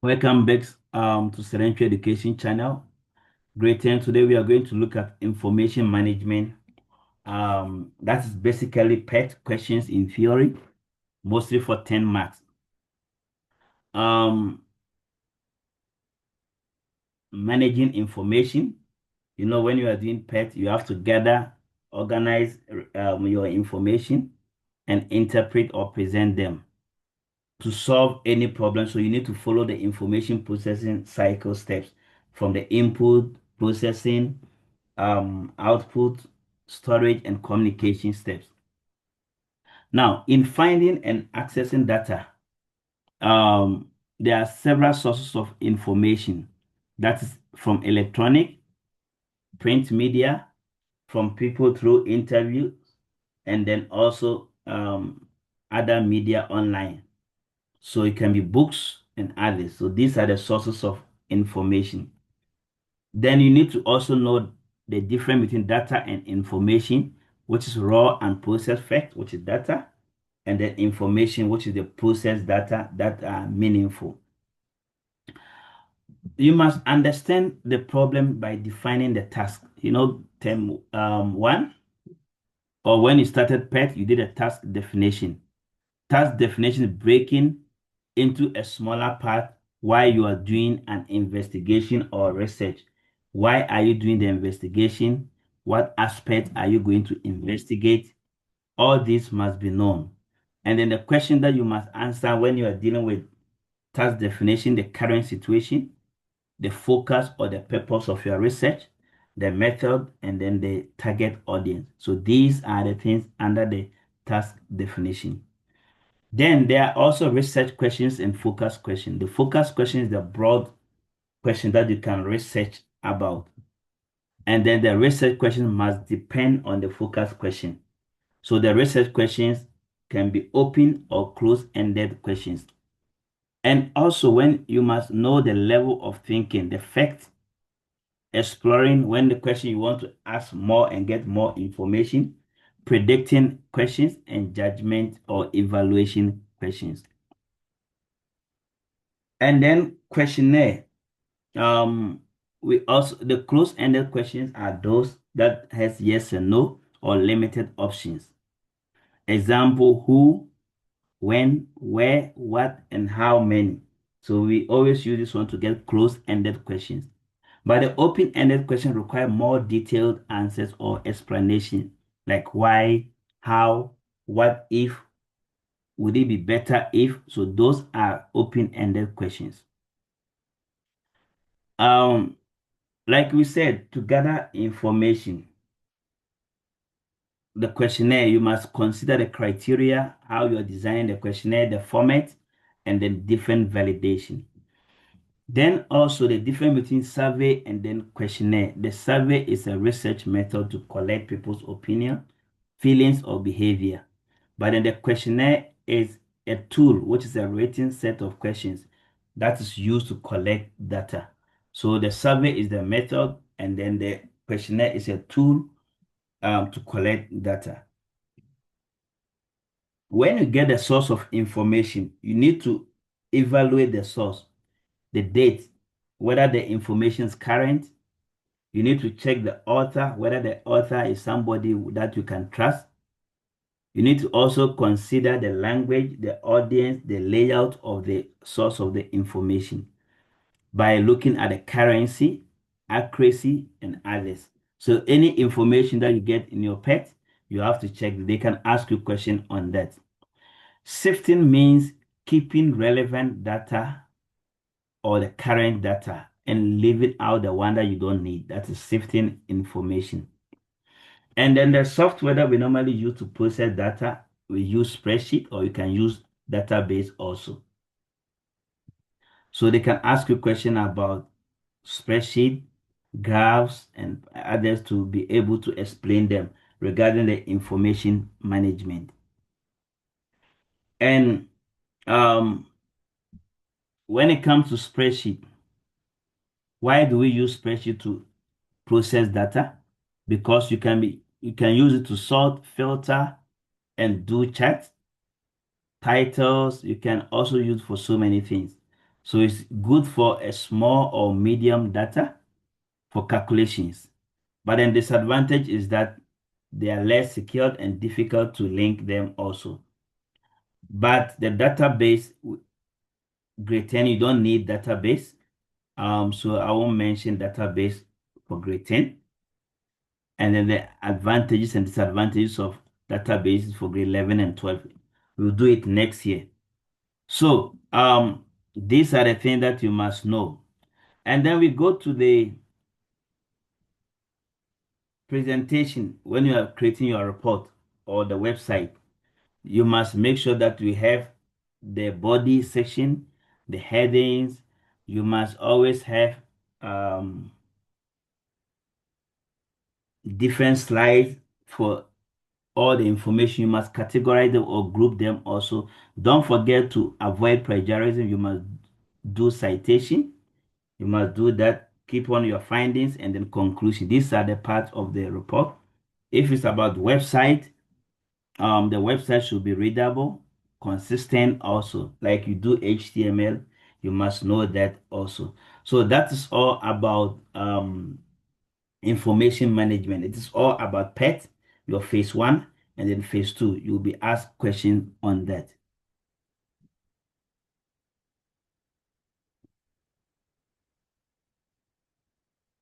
Welcome back to Sirantwi Education channel. Greetings. Today we are going to look at information management. That is basically PET questions in theory, mostly for 10 marks. Um, Managing information. When you are doing PET, you have to gather, organize your information, and interpret or present them to solve any problem. So you need to follow the information processing cycle steps from the input, processing, output, storage, and communication steps. Now, in finding and accessing data, there are several sources of information. That is from electronic, print media, from people through interviews, and then also other media online. So it can be books and others. So these are the sources of information. Then you need to also know the difference between data and information, which is raw and processed fact, which is data, and then information, which is the processed data that are meaningful. You must understand the problem by defining the task. Term one, or when you started PET, you did a task definition. Task definition is breaking into a smaller part while you are doing an investigation or research. Why are you doing the investigation? What aspect are you going to investigate? All this must be known. And then the question that you must answer when you are dealing with task definition, the current situation, the focus or the purpose of your research, the method, and then the target audience. So these are the things under the task definition. Then there are also research questions and focus questions. The focus question is the broad question that you can research about. And then the research question must depend on the focus question. So the research questions can be open or closed-ended questions. And also when you must know the level of thinking, the fact, exploring when the question you want to ask more and get more information, predicting questions, and judgment or evaluation questions. And then questionnaire. We also the closed-ended questions are those that has yes and no or limited options. Example, who, when, where, what, and how many. So we always use this one to get closed-ended questions. But the open-ended question require more detailed answers or explanation, like why, how, what if, would it be better if? So those are open-ended questions. Um, like we said, to gather information, the questionnaire, you must consider the criteria, how you're designing the questionnaire, the format, and then different validation. Then also the difference between survey and then questionnaire. The survey is a research method to collect people's opinion, feelings, or behavior. But then the questionnaire is a tool, which is a written set of questions that is used to collect data. So the survey is the method, and then the questionnaire is a tool to collect data. When you get the source of information, you need to evaluate the source, the date, whether the information is current. You need to check the author, whether the author is somebody that you can trust. You need to also consider the language, the audience, the layout of the source of the information by looking at the currency, accuracy, and others. So any information that you get in your PET, you have to check. They can ask you a question on that. Sifting means keeping relevant data or the current data and leaving out the one that you don't need. That is sifting information. And then the software that we normally use to process data, we use spreadsheet or you can use database also. So they can ask you a question about spreadsheet, graphs, and others to be able to explain them regarding the information management. And when it comes to spreadsheet, why do we use spreadsheet to process data? Because you can use it to sort, filter, and do charts, titles. You can also use for so many things. So it's good for a small or medium data for calculations. But then disadvantage is that they are less secured and difficult to link them also. But the database, grade 10, you don't need database. So I won't mention database for grade 10. And then the advantages and disadvantages of databases for grade 11 and 12. We'll do it next year. So these are the things that you must know. And then we go to the presentation. When you are creating your report or the website, you must make sure that we have the body section, the headings. You must always have um, different slides for all the information. You must categorize them or group them also. Don't forget to avoid plagiarism. You must do citation. You must do that. Keep on your findings and then conclusion. These are the parts of the report. If it's about website, the website should be readable, consistent also. Like you do HTML, you must know that also. So that is all about information management. It is all about PET, your phase one, and then phase two. You'll be asked questions on that.